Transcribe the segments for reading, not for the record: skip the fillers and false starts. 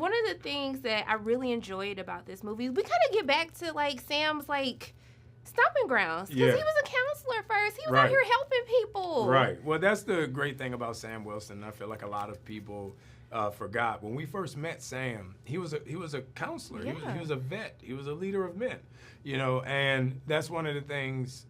one of the things that I really enjoyed about this movie, we kind of get back to like Sam's like stomping grounds, because he was a counselor first. He was out here helping people. Right. Well, that's the great thing about Sam Wilson. I feel like a lot of people forgot when we first met Sam. He was a counselor. Yeah. He was a vet. He was a leader of men. You know, and that's one of the things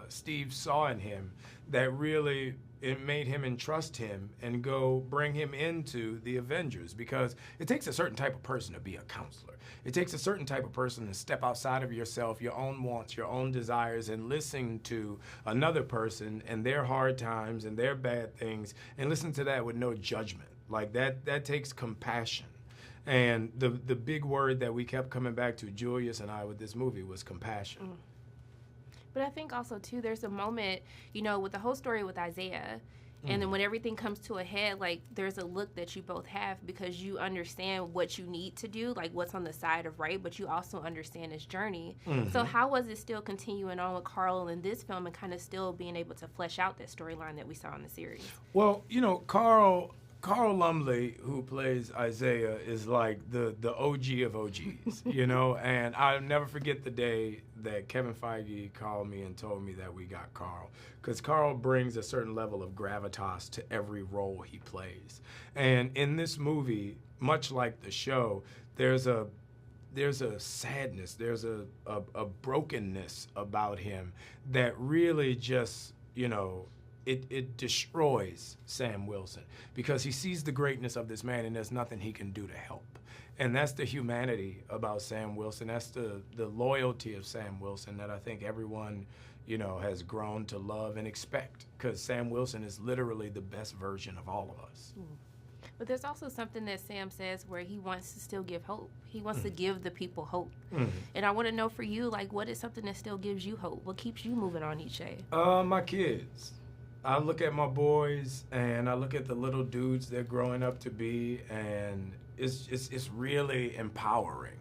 Steve saw in him that really it made him entrust him and go bring him into the Avengers, because it takes a certain type of person to be a counselor. It takes a certain type of person to step outside of yourself, your own wants, your own desires, and listen to another person and their hard times and their bad things, and listen to that with no judgment. Like that takes compassion. And the big word that we kept coming back to, Julius and I, with this movie was compassion. But I think also, too, there's a moment, you know, with the whole story with Isaiah, and then when everything comes to a head, like, there's a look that you both have, because you understand what you need to do, like what's on the side of right, but you also understand his journey. So how was it still continuing on with Carl in this film and kind of still being able to flesh out that storyline that we saw in the series? Well, you know, Carl Lumley, who plays Isaiah, is like the OG of OGs, you know, and I'll never forget the day that Kevin Feige called me and told me that we got Carl, because Carl brings a certain level of gravitas to every role he plays. And in this movie, much like the show, there's a sadness, there's a brokenness about him that really just, you know, it destroys Sam Wilson, because he sees the greatness of this man and there's nothing he can do to help. And that's the humanity about Sam Wilson. That's the loyalty of Sam Wilson that I think everyone, you know, has grown to love and expect, because Sam Wilson is literally the best version of all of us. But there's also something that Sam says where he wants to still give hope. He wants to give the people hope. And I want to know for you, like, what is something that still gives you hope? What keeps you moving on each day? My kids. I look at my boys and I look at the little dudes they're growing up to be, and it's really empowering.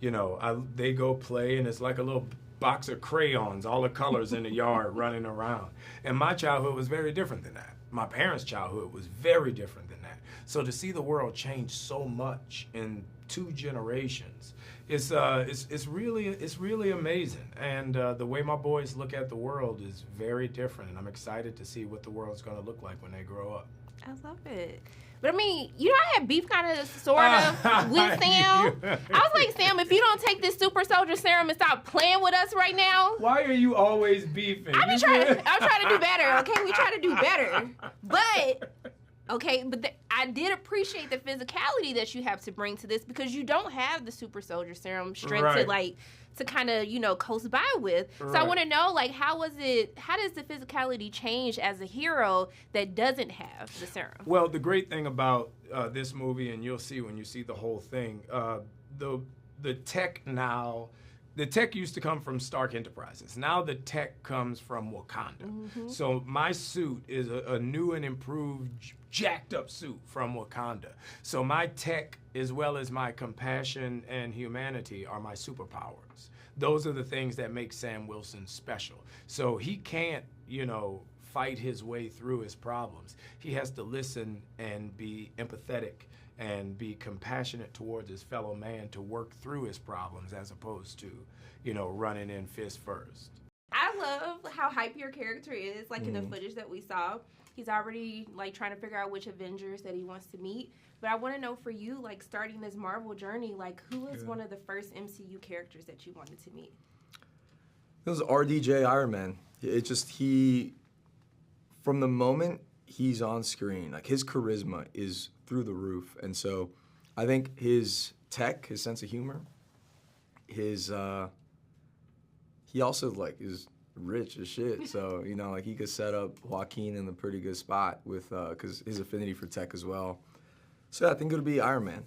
You know, they go play and it's like a little box of crayons, all the colors in the yard running around. And my childhood was very different than that. My parents' childhood was very different than that. So to see the world change so much in 2 generations, it's really amazing. And the way my boys look at the world is very different, and I'm excited to see what the world's going to look like when they grow up. I love it. But I mean, you know, I had beef kind of, sort of, with Sam. I was like, Sam, if you don't take this super soldier serum and stop playing with us right now. Why are you always beefing? I'm trying to do better, okay? We try to do better. But, okay, but I did appreciate the physicality that you have to bring to this, because you don't have the super soldier serum strength to kind of, you know, coast by with. So I want to know, like, how does the physicality change as a hero that doesn't have the serum? Well, the great thing about this movie, and you'll see when you see the whole thing, the tech now, the tech used to come from Stark Enterprises. Now the tech comes from Wakanda. So my suit is a new and improved, jacked up suit from Wakanda. So my tech, as well as my compassion and humanity, are my superpowers. Those are the things that make Sam Wilson special. So he can't, you know, fight his way through his problems. He has to listen and be empathetic and be compassionate towards his fellow man to work through his problems, as opposed to, you know, running in fist first. I love how hype your character is, like in the footage that we saw. He's already, like, trying to figure out which Avengers that he wants to meet. But I want to know for you, like, starting this Marvel journey, like, who is one of the first MCU characters that you wanted to meet? It was RDJ Iron Man. It just, from the moment he's on screen, like, his charisma is through the roof. And so I think his tech, his sense of humor, he also, like, is rich as shit. So, you know, like, he could set up Joaquin in a pretty good spot with, because his affinity for tech as well. So I think it'll be Iron Man.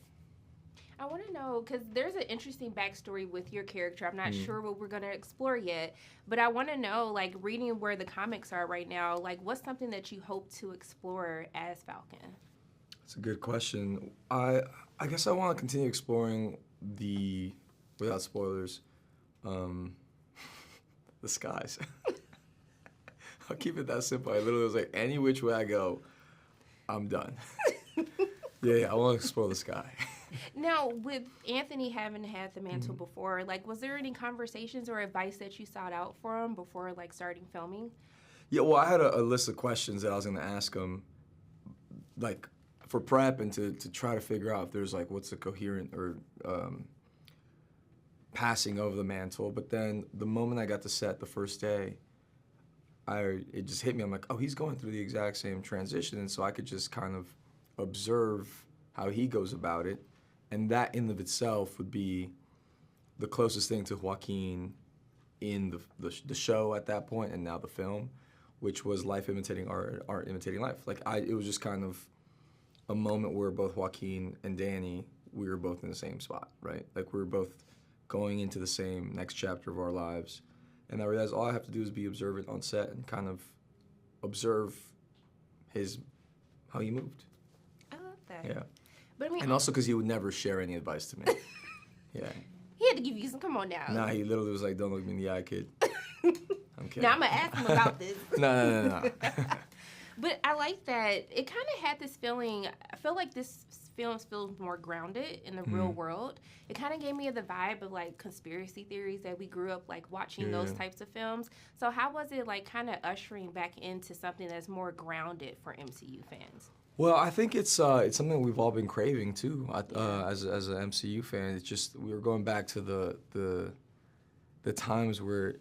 I want to know, because there's an interesting backstory with your character. I'm not sure what we're going to explore yet, but I want to know, like, reading where the comics are right now, like, what's something that you hope to explore as Falcon? That's a good question. I guess I want to continue exploring without spoilers, the skies. I'll keep it that simple. I literally was like, any which way I go, I'm done. Yeah, I want to explore the sky. Now, with Anthony having had the mantle before, like, was there any conversations or advice that you sought out for him before, like, starting filming? Yeah, well, I had a list of questions that I was going to ask him, like, for prep and to try to figure out if there's, like, what's a coherent or passing of the mantle. But then the moment I got to set the first day, it just hit me. I'm like, oh, he's going through the exact same transition, and so I could just kind of observe how he goes about it, and that in of itself would be the closest thing to Joaquin in the show at that point, and now the film, which was life imitating art, art imitating life. Like it was just kind of a moment where both Joaquin and Danny, we were both in the same spot, right? Like we were both going into the same next chapter of our lives, and I realized all I have to do is be observant on set and kind of observe how he moved. I love that. Yeah. But I mean, And also because he would never share any advice to me. Yeah. he had to give you some. Come on now. Nah, he literally was like, "Don't look me in the eye, kid." I'm kidding. Now I'm gonna ask him about this. No. But I like that. It kind of had this feeling. I feel like this film feels more grounded in the real world. It kind of gave me the vibe of like conspiracy theories that we grew up like watching those types of films. So how was it like kind of ushering back into something that's more grounded for MCU fans? Well, I think it's something we've all been craving too. As an MCU fan, it's just we were going back to the times where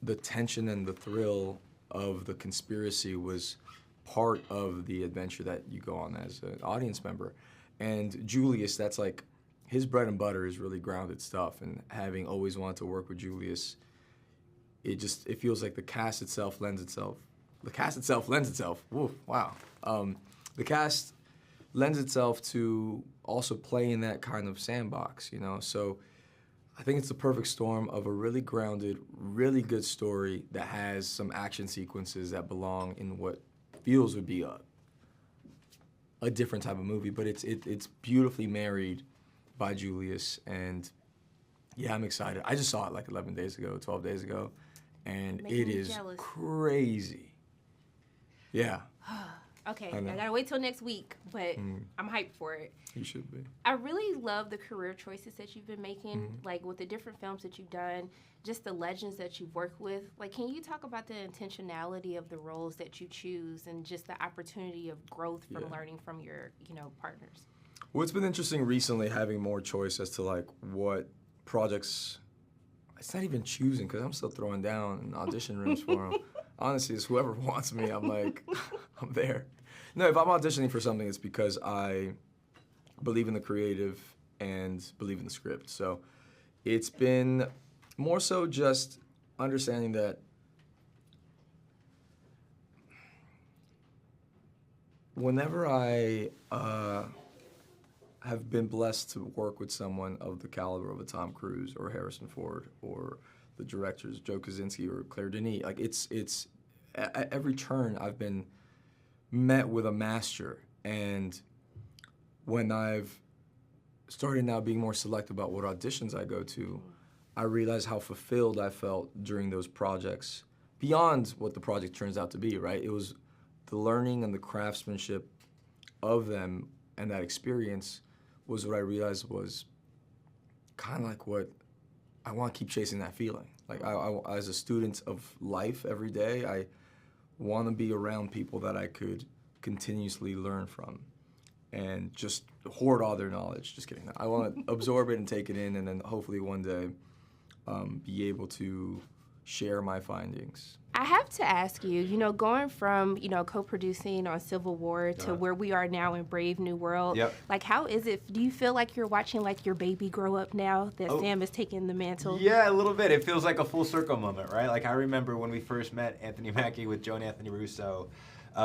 the tension and the thrill of the conspiracy was part of the adventure that you go on as an audience member. And Julius, that's like his bread and butter is really grounded stuff. And having always wanted to work with Julius, it feels like the cast itself lends itself. Woo, wow. The cast lends itself to also play in that kind of sandbox, you know? So I think it's the perfect storm of a really grounded, really good story that has some action sequences that belong in what feels would be a different type of movie, but it's beautifully married by Julius, and yeah, I'm excited. I just saw it like 12 days ago, and it is crazy. Yeah. Okay, I gotta wait till next week, but I'm hyped for it. You should be. I really love the career choices that you've been making, like with the different films that you've done, just the legends that you've worked with. Like, can you talk about the intentionality of the roles that you choose and just the opportunity of growth from learning from your, partners? Well, it's been interesting recently having more choice as to like what projects. It's not even choosing because I'm still throwing down in audition rooms for them. Honestly, it's whoever wants me. I'm like, I'm there. No, if I'm auditioning for something, it's because I believe in the creative and believe in the script. So it's been more so just understanding that whenever I have been blessed to work with someone of the caliber of a Tom Cruise or Harrison Ford or the directors Joe Kosinski or Claire Denis, like it's at every turn I've been met with a master. And when I've started now being more selective about what auditions I go to, I realized how fulfilled I felt during those projects beyond what the project turns out to be, right? It was the learning and the craftsmanship of them, and that experience was what I realized was kind of like what I want to keep chasing, that feeling. Like I, as a student of life every day, I want to be around people that I could continuously learn from and just hoard all their knowledge. Just kidding. I want to absorb it and take it in, and then hopefully one day be able to share my findings. I have to ask you, going from, co-producing on Civil War to where we are now in Brave New World, like, how is it? Do you feel like you're watching, like, your baby grow up now that Sam is taking the mantle? Yeah, a little bit. It feels like a full circle moment, right? Like, I remember when we first met Anthony Mackie with Joe and Anthony Russo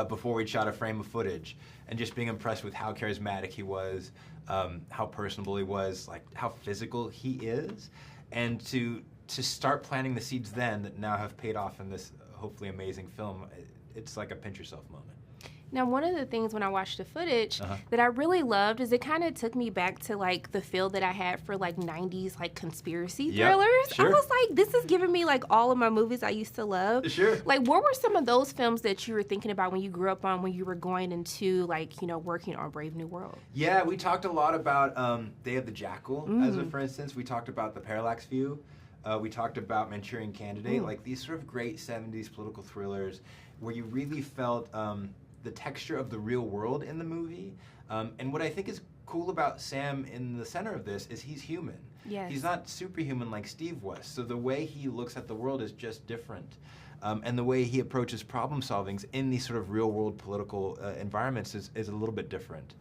before we'd shot a frame of footage, and just being impressed with how charismatic he was, how personable he was, like, how physical he is, and to start planting the seeds then that now have paid off in this hopefully amazing film, it's like a pinch yourself moment. Now, one of the things when I watched the footage that I really loved is it kind of took me back to like the feel that I had for like 90s like conspiracy thrillers. Sure. I was like, this is giving me like all of my movies I used to love. Sure. Like, what were some of those films that you were thinking about when you grew up on when you were going into like, you know, working on Brave New World? Yeah, we talked a lot about Day of the Jackal, as a for instance. We talked about The Parallax View. We talked about Manchurian Candidate, like these sort of great 70s political thrillers where you really felt the texture of the real world in the movie. And what I think is cool about Sam in the center of this is he's human. Yes. He's not superhuman like Steve was. So the way he looks at the world is just different. And the way he approaches problem solvings in these sort of real world political environments is a little bit different.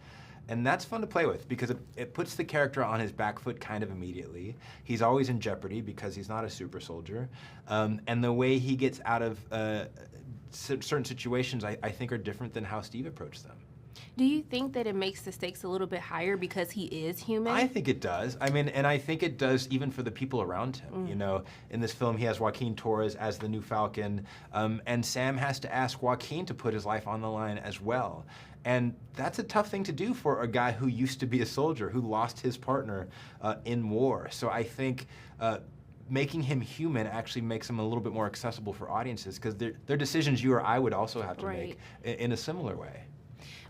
And that's fun to play with because it puts the character on his back foot kind of immediately. He's always in jeopardy because he's not a super soldier. And the way he gets out of certain situations, I think, are different than how Steve approached them. Do you think that it makes the stakes a little bit higher because he is human? I think it does. I mean, and I think it does even for the people around him. You know, in this film, he has Joaquin Torres as the new Falcon, and Sam has to ask Joaquin to put his life on the line as well. And that's a tough thing to do for a guy who used to be a soldier, who lost his partner in war. So I think making him human actually makes him a little bit more accessible for audiences because they're decisions you or I would also have to make in a similar way.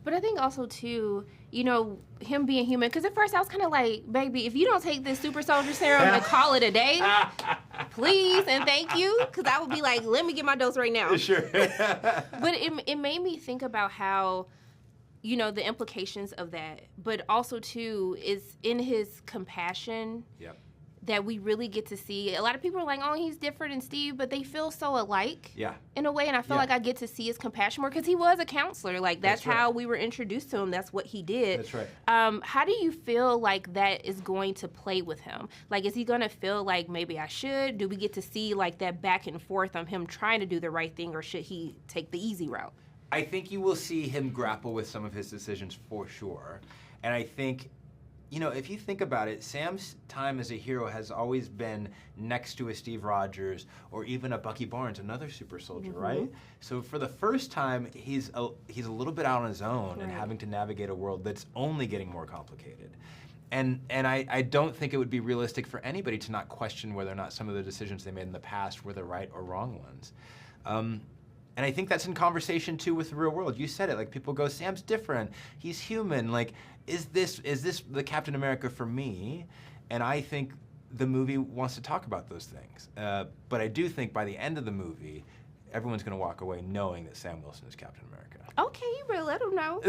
But I think also, too, you know, him being human, because at first I was kind of like, baby, if you don't take this super soldier serum and call it a day, please and thank you, because I would be like, let me get my dose right now. Sure. But it made me think about how, you know, the implications of that, but also, too, is in his compassion. Yep. That we really get to see. A lot of people are like, oh, he's different than Steve, but they feel so alike in a way, and I feel like I get to see his compassion more because he was a counselor. Like, that's how we were introduced to him. That's what he did. That's right. How do you feel like that is going to play with him? Like, is he going to feel like maybe I should? Do we get to see, like, that back and forth on him trying to do the right thing, or should he take the easy route? I think you will see him grapple with some of his decisions for sure. And I think, you know, if you think about it, Sam's time as a hero has always been next to a Steve Rogers or even a Bucky Barnes, another super soldier, right? So for the first time, he's a little bit out on his own and having to navigate a world that's only getting more complicated. And I don't think it would be realistic for anybody to not question whether or not some of the decisions they made in the past were the right or wrong ones. And I think that's in conversation, too, with the real world. You said it. Like, people go, Sam's different. He's human. Like, is this the Captain America for me? And I think the movie wants to talk about those things. But I do think by the end of the movie, everyone's going to walk away knowing that Sam Wilson is Captain America. Okay, you better let them know.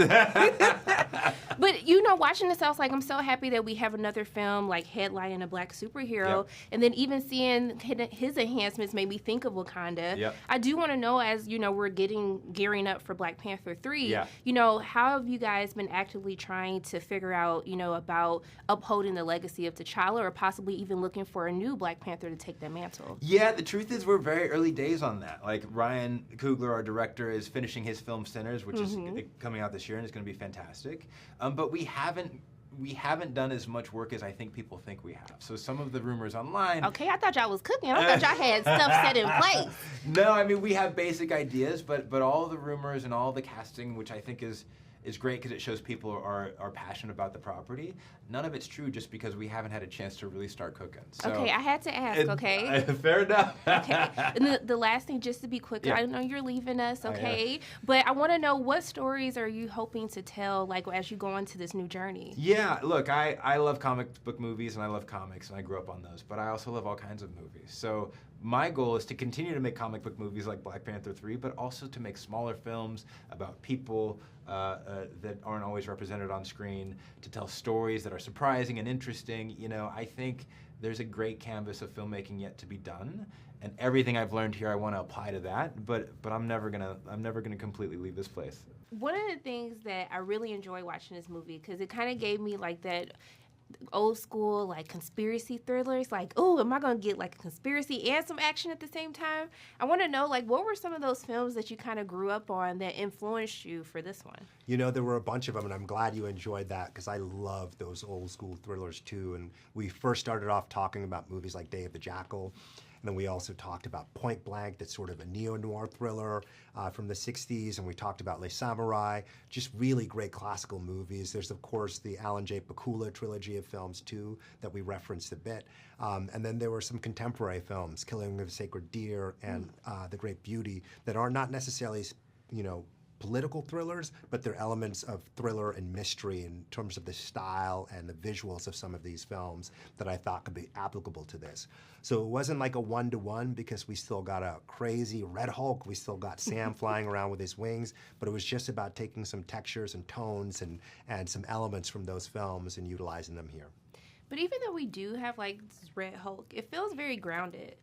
But, you know, watching this, I was like, I'm so happy that we have another film, like, headlining a black superhero. Yep. And then even seeing his enhancements made me think of Wakanda. Yep. I do want to know, as, you know, we're gearing up for Black Panther 3, you know, how have you guys been actively trying to figure out, you know, about upholding the legacy of T'Challa or possibly even looking for a new Black Panther to take that mantle? Yeah, the truth is we're very early days on that. Like, Ryan Coogler, our director, is finishing his film Sinners, which is coming out this year and is going to be fantastic. But we haven't done as much work as I think people think we have. So some of the rumors online... Okay, I thought y'all was cooking. I thought y'all had stuff set in place. No, I mean, we have basic ideas, but all the rumors and all the casting, which I think is great because it shows people are passionate about the property. None of it's true just because we haven't had a chance to really start cooking. So okay, I had to ask, okay? Fair enough. Okay, and the last thing, just to be quick, I know you're leaving us, okay? But I want to know, what stories are you hoping to tell, like, as you go into this new journey? Yeah, look, I love comic book movies, and I love comics, and I grew up on those, but I also love all kinds of movies. So my goal is to continue to make comic book movies like Black Panther 3, but also to make smaller films about people that aren't always represented on screen, to tell stories that are surprising and interesting. You know, I think there's a great canvas of filmmaking yet to be done, and everything I've learned here I want to apply to that. But I'm never gonna completely leave this place. One of the things that I really enjoy watching this movie, because it kind of gave me like that old school like conspiracy thrillers, like, oh, am I gonna get like a conspiracy and some action at the same time? I want to know, like, what were some of those films that you kind of grew up on that influenced you for this one? You know, there were a bunch of them, and I'm glad you enjoyed that because I love those old school thrillers too. And we first started off talking about movies like Day of the Jackal, And then we also talked about Point Blank, that's sort of a neo-noir thriller from the 60s. And we talked about Les Samurai, just really great classical movies. There's, of course, the Alan J. Pakula trilogy of films, too, that we referenced a bit. And then there were some contemporary films, Killing of a Sacred Deer and The Great Beauty, that are not necessarily, political thrillers, but they're elements of thriller and mystery in terms of the style and the visuals of some of these films that I thought could be applicable to this. So it wasn't like a one-to-one, because we still got a crazy Red Hulk, we still got Sam flying around with his wings, but it was just about taking some textures and tones and some elements from those films and utilizing them here. But even though we do have like Red Hulk, it feels very grounded.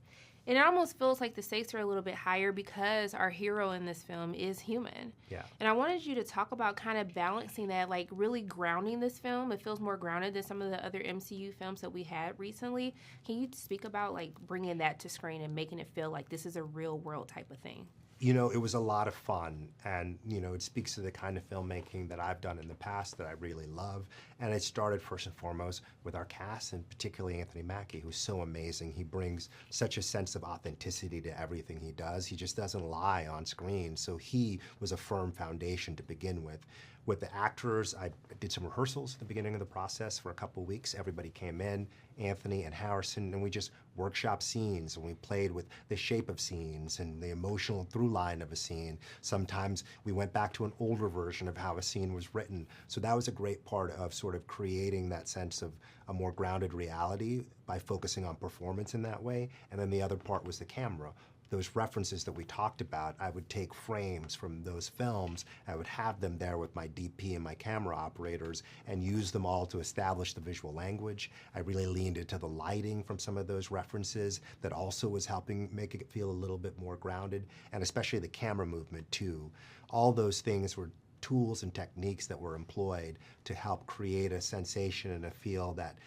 And it almost feels like the stakes are a little bit higher because our hero in this film is human. Yeah. And I wanted you to talk about kind of balancing that, like really grounding this film. It feels more grounded than some of the other MCU films that we had recently. Can you speak about like bringing that to screen and making it feel like this is a real world type of thing? It was a lot of fun, and, it speaks to the kind of filmmaking that I've done in the past that I really love. And it started first and foremost with our cast, and particularly Anthony Mackie, who's so amazing. He brings such a sense of authenticity to everything he does. He just doesn't lie on screen, so he was a firm foundation to begin with. With the actors, I did some rehearsals at the beginning of the process for a couple of weeks. Everybody came in, Anthony and Harrison, and we just workshopped scenes, and we played with the shape of scenes and the emotional through line of a scene. Sometimes we went back to an older version of how a scene was written. So that was a great part of sort of creating that sense of a more grounded reality by focusing on performance in that way. And then the other part was the camera. Those references that we talked about, I would take frames from those films, I would have them there with my DP and my camera operators and use them all to establish the visual language. I really leaned into the lighting from some of those references that also was helping make it feel a little bit more grounded, and especially the camera movement too. All those things were tools and techniques that were employed to help create a sensation and a feel that,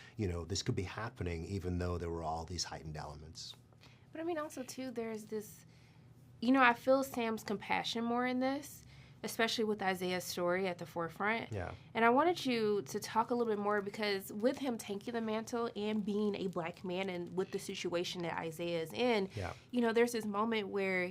this could be happening even though there were all these heightened elements. But I mean, also, too, there's this, I feel Sam's compassion more in this, especially with Isaiah's story at the forefront. Yeah. And I wanted you to talk a little bit more because with him taking the mantle and being a black man and with the situation that Isaiah is in, there's this moment where,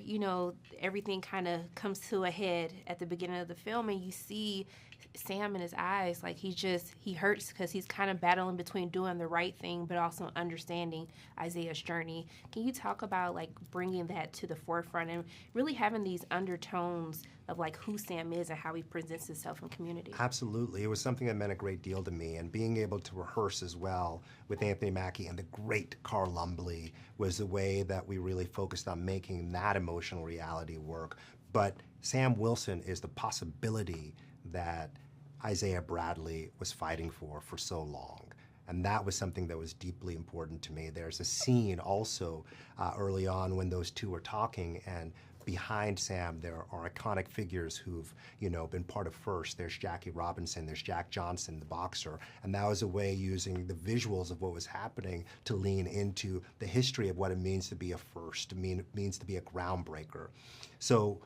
everything kind of comes to a head at the beginning of the film, and you see Sam in his eyes, like he hurts because he's kind of battling between doing the right thing but also understanding Isaiah's journey. Can you talk about like bringing that to the forefront and really having these undertones of like who Sam is and how he presents himself in community? Absolutely. It was something that meant a great deal to me, and being able to rehearse as well with Anthony Mackie and the great Carl Lumbly was the way that we really focused on making that emotional reality work. But Sam Wilson is the possibility that Isaiah Bradley was fighting for so long. And that was something that was deeply important to me. There's a scene also early on when those two are talking, and behind Sam there are iconic figures who've been part of First. There's Jackie Robinson, there's Jack Johnson, the boxer, and that was a way using the visuals of what was happening to lean into the history of what it means to be a first, it means to be a groundbreaker. So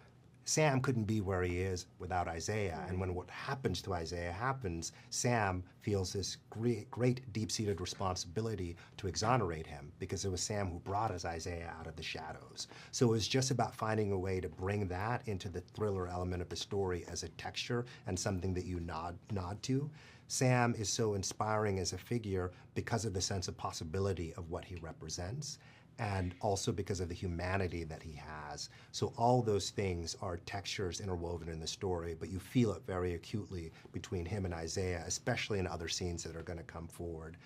Sam couldn't be where he is without Isaiah, and when what happens to Isaiah happens, Sam feels this great deep-seated responsibility to exonerate him, because it was Sam who brought us Isaiah out of the shadows. So it was just about finding a way to bring that into the thriller element of the story as a texture and something that you nod to. Sam is so inspiring as a figure because of the sense of possibility of what he represents, and also because of the humanity that he has. So all those things are textures interwoven in the story, but you feel it very acutely between him and Isaiah, especially in other scenes that are going to come forward.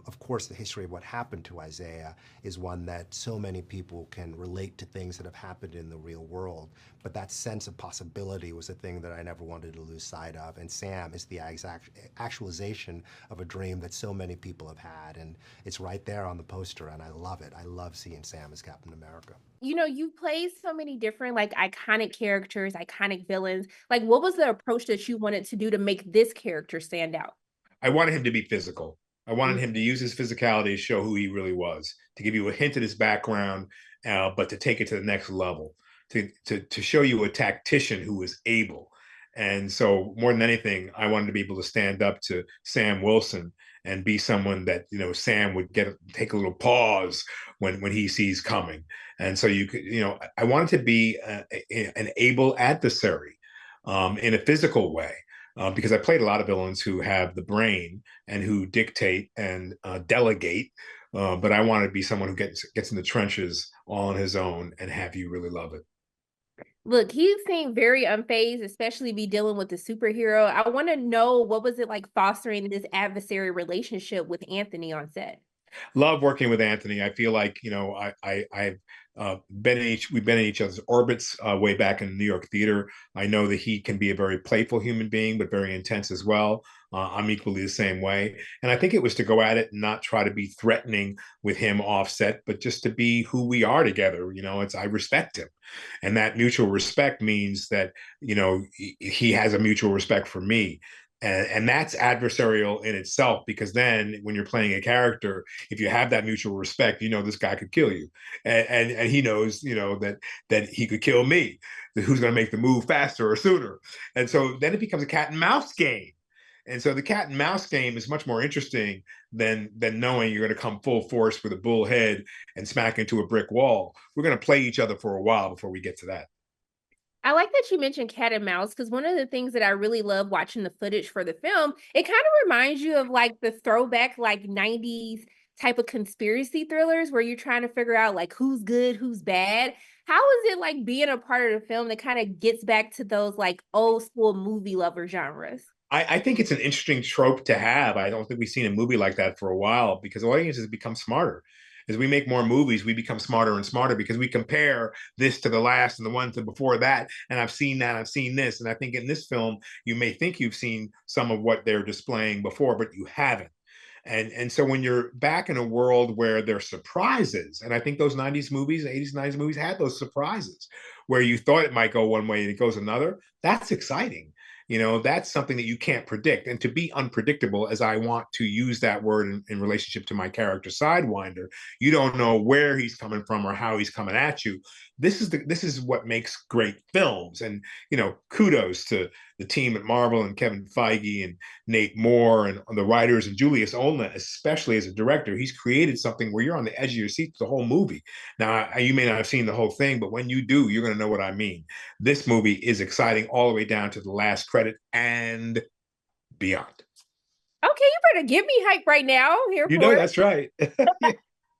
Of course, the history of what happened to Isaiah is one that so many people can relate to things that have happened in the real world, but that sense of possibility was a thing that I never wanted to lose sight of, and Sam is the exact actualization of a dream that so many people have had, and it's right there on the poster, and I love it. I love seeing Sam as Captain America. You played so many different like iconic characters, iconic villains. Like, what was the approach that you wanted to do to make this character stand out? I wanted him to be physical. I wanted him to use his physicality to show who he really was, to give you a hint of his background, but to take it to the next level, to show you a tactician who is able. And so more than anything, I wanted to be able to stand up to Sam Wilson and be someone that, you know, Sam would take a little pause when he sees coming. And so you could, you know, I wanted to be an able adversary in a physical way. Because I played a lot of villains who have the brain and who dictate and delegate, but I want to be someone who gets in the trenches all on his own and have you really love it. Look, he seemed very unfazed, especially be dealing with the superhero. I want to know, what was it like fostering this adversary relationship with Anthony on set? Love working with Anthony. I feel like, you know, I've we've been in each other's orbits way back in New York theater. I know that he can be a very playful human being, but very intense as well. I'm equally the same way. And I think it was to go at it and not try to be threatening with him offset, but just to be who we are together. You know, I respect him. And that mutual respect means that, you know, he has a mutual respect for me. And that's adversarial in itself, because then when you're playing a character, if you have that mutual respect, you know this guy could kill you, and he knows, you know, that he could kill me. Who's going to make the move faster or sooner? And so then it becomes a cat and mouse game. And so the cat and mouse game is much more interesting than knowing you're going to come full force with a bull head and smack into a brick wall. We're going to play each other for a while before we get to that. I like that you mentioned cat and mouse, because one of the things that I really love watching the footage for the film, it kind of reminds you of like the throwback like 90s type of conspiracy thrillers where you're trying to figure out like who's good, who's bad. How is it like being a part of the film that kind of gets back to those like old school movie lover genres? I think it's an interesting trope to have. I don't think we've seen a movie like that for a while, because audiences become smarter. As we make more movies, we become smarter and smarter because we compare this to the last and the one to before that. And I've seen that, I've seen this. And I think in this film, you may think you've seen some of what they're displaying before, but you haven't. And so when you're back in a world where there's surprises, and I think those 90s movies, 80s, 90s movies had those surprises where you thought it might go one way and it goes another, that's exciting. You know, that's something that you can't predict. And to be unpredictable, as I want to use that word in relationship to my character Sidewinder, you don't know where he's coming from or how he's coming at you. This is what makes great films. And, you know, kudos to the team at Marvel and Kevin Feige and Nate Moore and the writers and Julius Onah, especially as a director. He's created something where you're on the edge of your seat the whole movie. Now, you may not have seen the whole thing, but when you do, you're going to know what I mean. This movie is exciting all the way down to the last credit and beyond. Okay, you better give me hype right now. Here you for know, it. that's right. But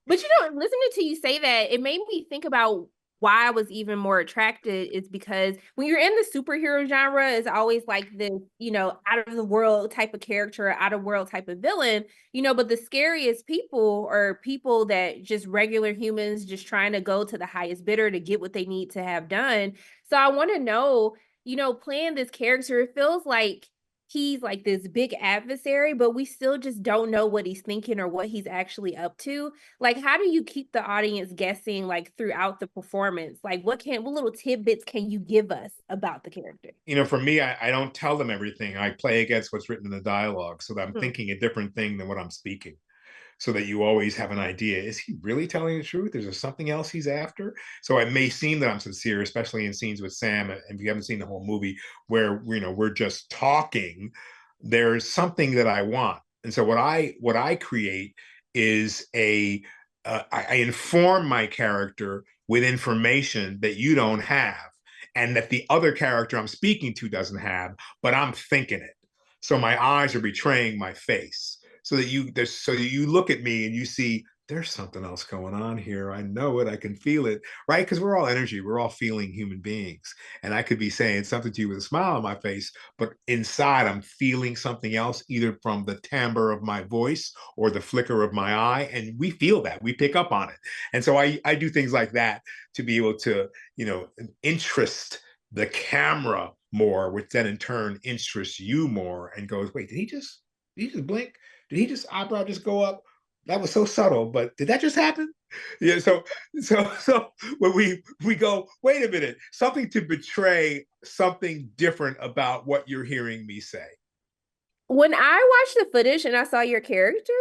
you know, listening to you say that, it made me think about why I was even more attracted, is because when you're in the superhero genre, it's always like this, you know, out of the world type of character, out of world type of villain, you know, but the scariest people are people that just regular humans just trying to go to the highest bidder to get what they need to have done. So I want to know, you know, playing this character, it feels like he's like this big adversary, but we still just don't know what he's thinking or what he's actually up to. Like, how do you keep the audience guessing like throughout the performance? Like, what little tidbits can you give us about the character? You know, for me, I don't tell them everything. I play against what's written in the dialogue, so that I'm thinking a different thing than what I'm speaking, so that you always have an idea. Is he really telling the truth? Is there something else he's after? So it may seem that I'm sincere, especially in scenes with Sam. And if you haven't seen the whole movie where, you know, we're just talking, there's something that I want. And so what I create is I inform my character with information that you don't have and that the other character I'm speaking to doesn't have, but I'm thinking it. So my eyes are betraying my face, so that you look at me and you see there's something else going on here. I know it. I can feel it, right? Because we're all energy. We're all feeling human beings. And I could be saying something to you with a smile on my face, but inside I'm feeling something else, either from the timbre of my voice or the flicker of my eye. And we feel that. We pick up on it. And so I do things like that to be able to, you know, interest the camera more, which then in turn interests you more and goes, wait, did he just blink? Did he just eyebrow just go up? That was so subtle, but did that just happen? Yeah. So when we go, wait a minute, something to betray something different about what you're hearing me say. When I watched the footage and I saw your character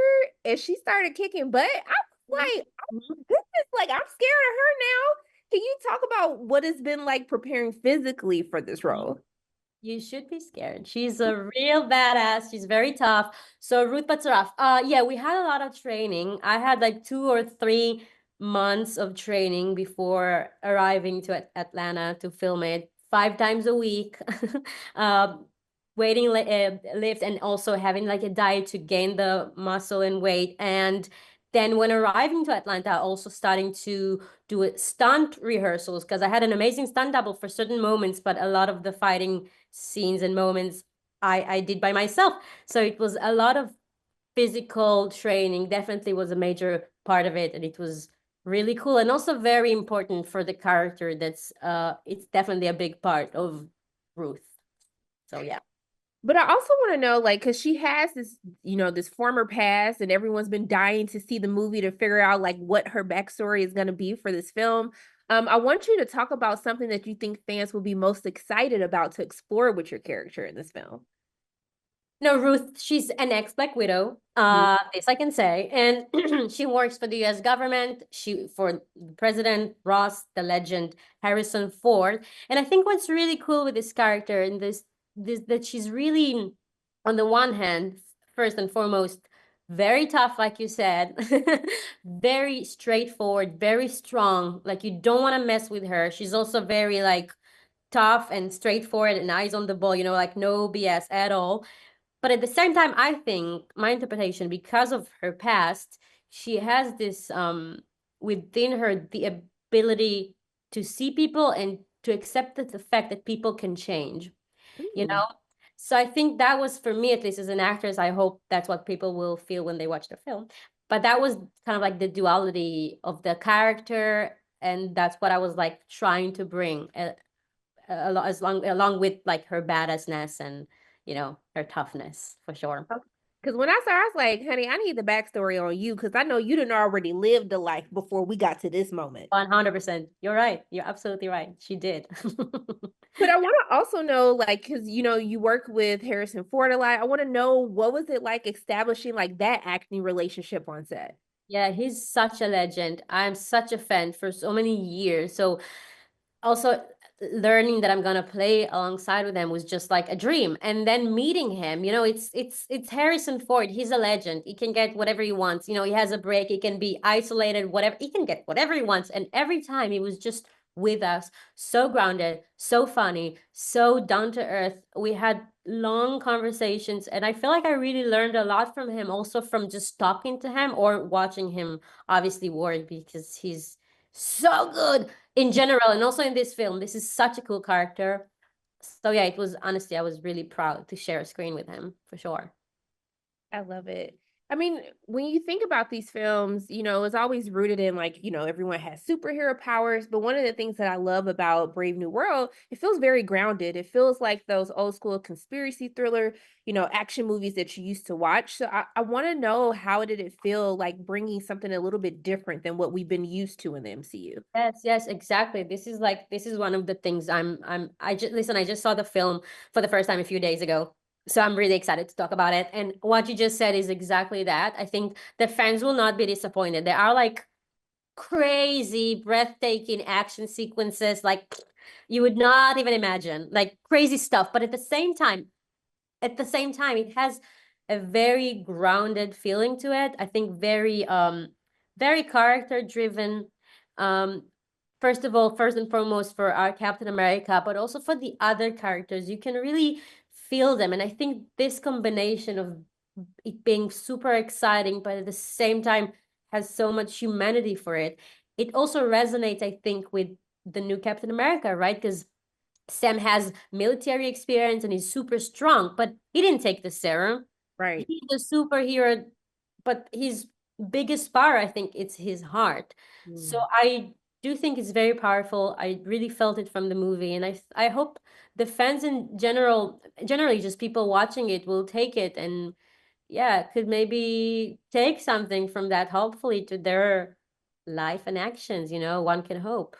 and she started kicking butt, I was like, oh my goodness, like I'm scared of her now. Can you talk about what it's been like preparing physically for this role? You should be scared. She's a real badass. She's very tough. So Ruth Batsaraf, yeah, we had a lot of training. I had like 2 or 3 months of training before arriving to Atlanta to film it 5 times a week. um, waiting lift and also having like a diet to gain the muscle and weight. And then when arriving to Atlanta, also starting to do stunt rehearsals because I had an amazing stunt double for certain moments, but a lot of the fighting scenes and moments I did by myself. So it was a lot of physical training, definitely was a major part of it. And it was really cool and also very important for the character. It's definitely a big part of Ruth. So yeah. But I also want to know, like, because she has this, this former past, and everyone's been dying to see the movie to figure out, like, what her backstory is going to be for this film. I want you to talk about something that you think fans will be most excited about to explore with your character in this film. No, Ruth, she's an ex-Black Widow, this I can say. And she works for the US government, for President Ross, the legend, Harrison Ford. And I think what's really cool with this character and this that she's really, on the one hand, first and foremost, very tough, like you said, very straightforward, very strong. Like you don't want to mess with her. She's also very like tough and straightforward and eyes on the ball, like no BS at all. But at the same time, I think my interpretation, because of her past, she has this within her the ability to see people and to accept the fact that people can change, you know? So I think that was, for me, at least as an actress, I hope that's what people will feel when they watch the film. But that was kind of like the duality of the character, and that's what I was like trying to bring along with like her badassness and her toughness, for sure. Because when I saw her, I was like, honey, I need the backstory on you because I know you didn't already live the life before we got to this moment. 100%. You're right. You're absolutely right. She did. But I want to also know, like, because, you work with Harrison Ford a lot. I want to know, what was it like establishing like that acting relationship on set? Yeah, he's such a legend. I'm such a fan for so many years. So also learning that I'm gonna play alongside with him was just like a dream. And then meeting him, it's Harrison Ford. He's a legend. He can get whatever he wants. He has a break. He can be isolated, whatever. He can get whatever he wants. And every time he was just with us, so grounded, so funny, so down to earth. We had long conversations, and I feel like I really learned a lot from him, also from just talking to him or watching him obviously work, because he's so good in general and also in this film. This is such a cool character. So yeah, it was, honestly, I was really proud to share a screen with him, for sure. I love it. I mean, when you think about these films, it's always rooted in like, everyone has superhero powers. But one of the things that I love about Brave New World, it feels very grounded. It feels like those old school conspiracy thriller, action movies that you used to watch. So I want to know, how did it feel like bringing something a little bit different than what we've been used to in the MCU? Yes, exactly. This is one of the things I just saw the film for the first time a few days ago. So I'm really excited to talk about it. And what you just said is exactly that. I think the fans will not be disappointed. There are like crazy, breathtaking action sequences, like you would not even imagine, like crazy stuff. But at the same time, it has a very grounded feeling to it. I think very character driven. First and foremost for our Captain America, but also for the other characters. You can really feel them. And I think this combination of it being super exciting, but at the same time has so much humanity for it. It also resonates, I think, with the new Captain America, right? Because Sam has military experience and he's super strong, but he didn't take the serum. Right. He's a superhero, but his biggest power, I think, it's his heart. So I do think it's very powerful. I really felt it from the movie, and I hope the fans in generally just people watching it will take it and could maybe take something from that, hopefully, to their life and actions, one can hope.